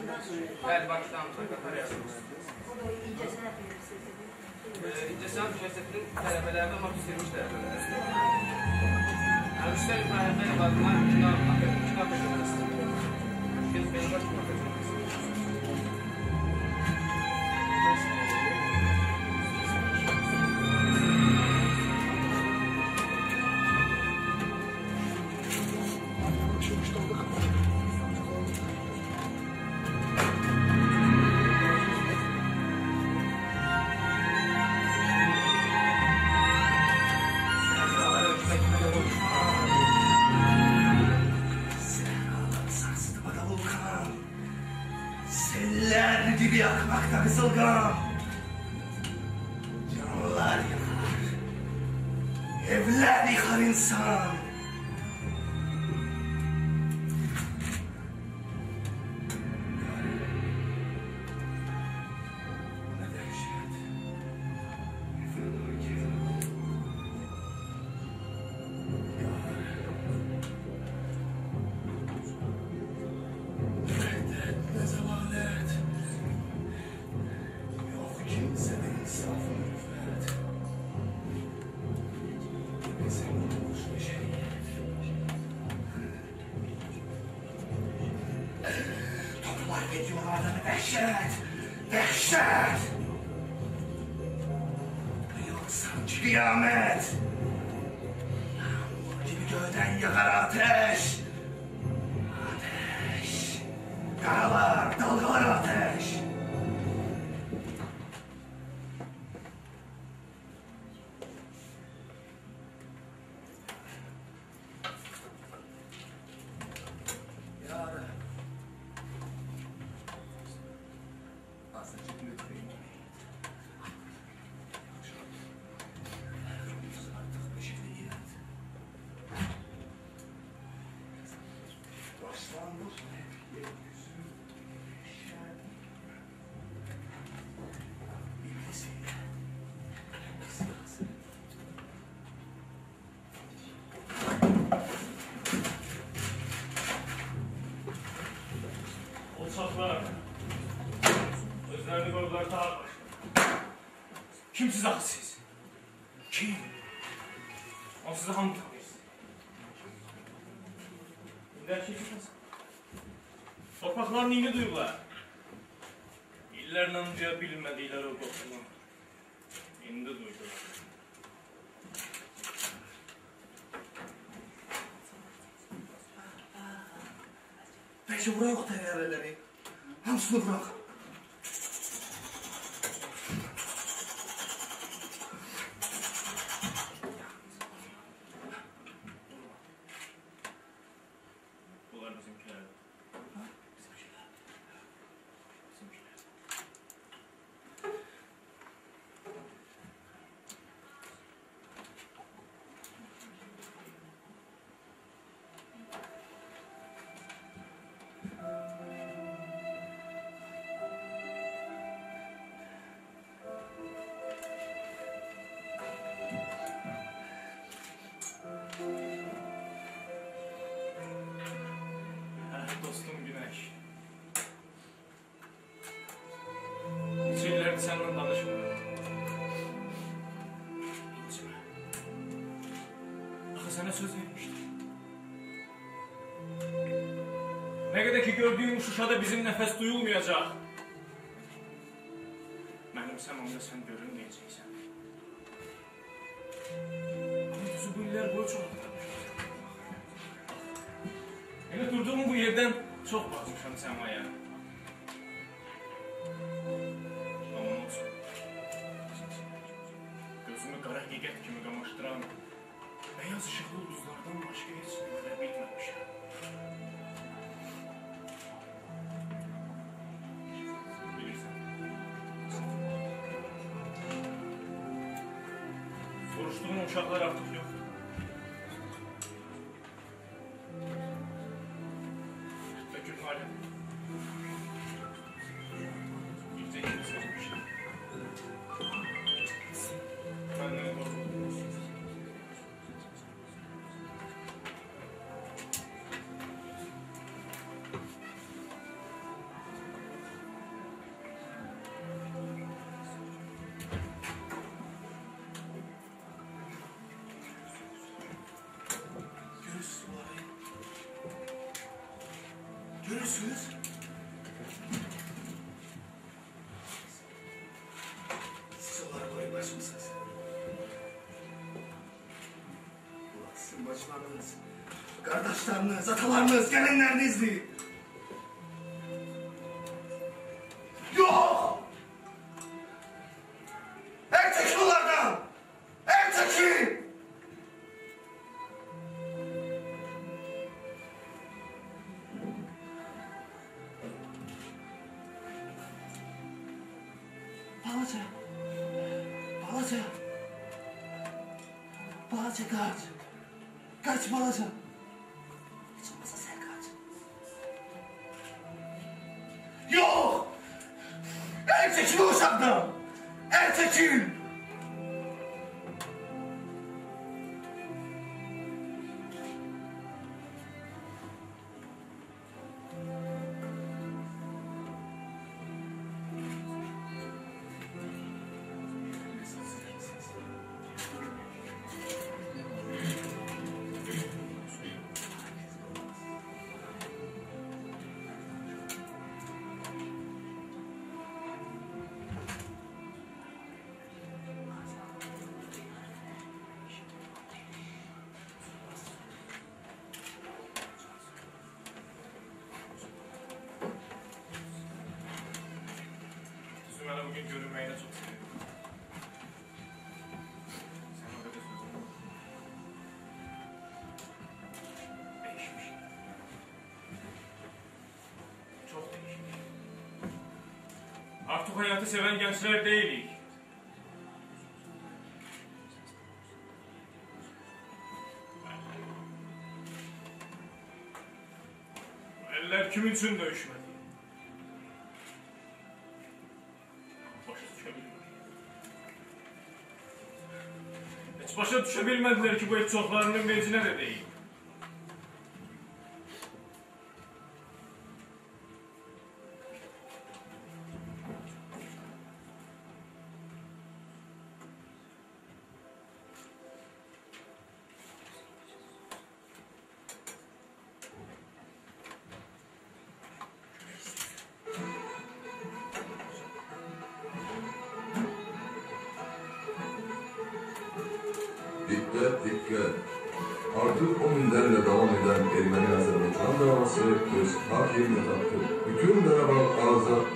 Bəli, Bakıdan Qatar yazılmışsınız. O da İncəsənət Universiteti. İncəsənət Universitetinin tələbələrdə olmaq istəyirmiş tələbələrdir. Üstəlik Məhəmməd adına kitab akademisidir. Benim var kitab akademisi. Seller gibi yakmakta kızılgam. Canlar yakar. Evler yıkar insan. Ne dehşet. Ne felaket. Ne zalalet. Yok kimsede insafı rüfet. Bizim olmuş beşeriyet. Toplar geliyor adamı dehşet. Dehşet. Yoksa kıyamet. Yağmur gibi göğden yakar ateş. Karalar, dalgalar ateş. Yarın. Azıcık lütfen. Artık beşeriyet. Başlanmış hep yeryüzü. Alçaklar, özlerini koydular dağ başına. Kimsiz axı siz? Kim? O sizi hangi tanıyırsın? İndər şey çıkmasın. Torpaqlar neyini duyurlar? İllərlə duya bilmədikləri o qoxunu. İndi duydular. Peki buraya yok teyyareleri. Hamsını bırak. Bunlar bizimkiler. Bizimkiler. Bizimkiler. Dostum Güneş. Neçə illərdir səninlə danışmıyorum. İncimə. Axı sənə söz vermişdim. Nə qədər ki gördüyüm Şuşada bizim nəfəs duyulmayacaq. Mənim səmamda sən görünməyəcəksən. Ama düzü bu iller boyu çox atlamışam. Elə durduğum bu yerdən çox baxmışam səmaya. Amma olsun. Gözümü qara həqiqət kimi qamaşdıran beyaz işıqlı ulduzlardan başqa heç nə görə bilməmişəm. Bilirsən. Soruşduğum uşaqlar artıq yoxdur. Dökün halim. Gizli gibi sevmişim. Benden korktum. Görürsünüz. Siz onlara koyun başımısınız. Ulan sizin bacılarınız, kardeşleriniz, atalarınız, gelenlerinizdi. Yok! Ertekin onlardan! Ertekin! Balaca! Balaca! Balaca kaç! Kaç Balaca! Hiç olmazsa sen kaç! Yok! Ertekin o uşaktan! Ertekin! Düzü bana bugün görünmeyine çok sevindim. Sen o kadar sözün. Değişmiş. Çok değişmiş. Artık hayatı seven gençler değilik. Eller kim için dövüşmedi? Başa düşebilmedi. Hiç başa düşebilmediler ki bu et çoxlarının vecinə de değil. Dikkat, dikkat. Artık 10 günlerle devam eden Ermeni-Azerbaycan davası öz hakimini taktı. Bütün Qarabağ azad,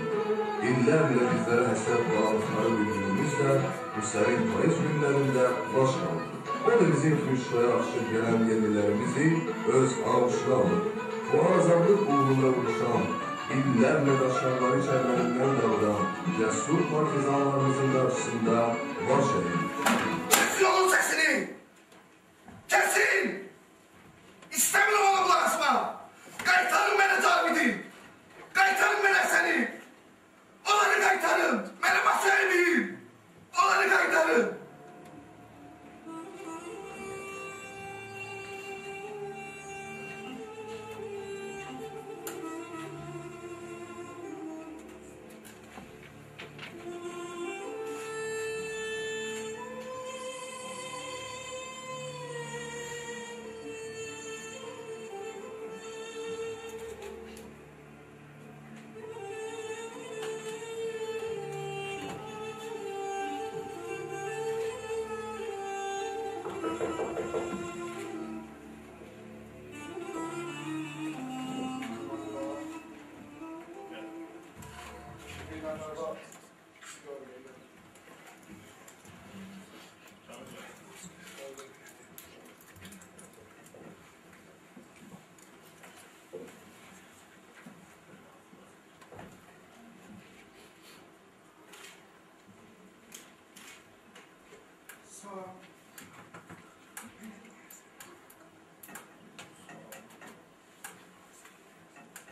illərlə bizlərə həsrət qalanlıqları bildirimizlə bu sərin payız günlərində baş qaldı. O da bizim kimi şuraya aşıb gələn yerlilərimizi öz ağuşuna alır. Bu azadlıq uğrunda vuruşan, illərlə daşlarları içərlərindən davran, cəsur partizanlarımızın qarşısında baş əyir. Kesin onun sesini! Kesin! İstemiyorum ona kulak asma! Kaytarın beni David'i! Kaytarın beni seni! Onları kaytarın! Beni masaya eğmeyin! Onları kaytarın!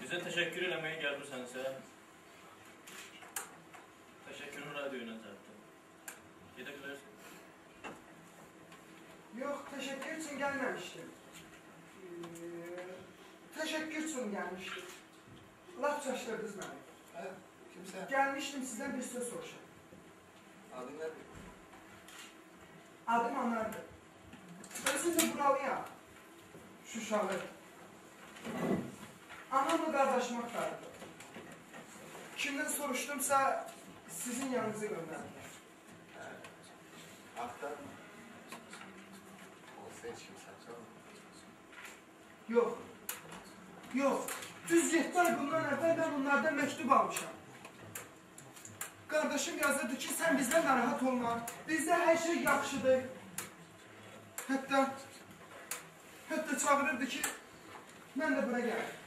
Bize teşekkür eləməyə gəlmirsənsə, təşəkkürümü radioyla çarpdım. Gedə bilərsin. Yok, teşekkür için gelmemiştim. Teşekkür için gelmiştim. Laf çaştırdınız beni. Ha? Kimse? Gelmiştim sizden bir söz soruşam. Adın nedir? Adım Anar'dı. Özüm de buralıyam. Şuşalı. Ama Hamı qardaşım axtardı. Kimdən soruşdumsa, sizin yanınızı göndərdilər. Axtarma. Olsa heç kim saçalım. Yox. Yox. Düz 7 ay bundan əvvəl mən onlardan məktub almışam. Qardaşım yazırdı ki, sən bizdən narahat olma. Bizdə hər şey yaxşıdır. Hətta çağırırdı ki, mən də bura gəlim.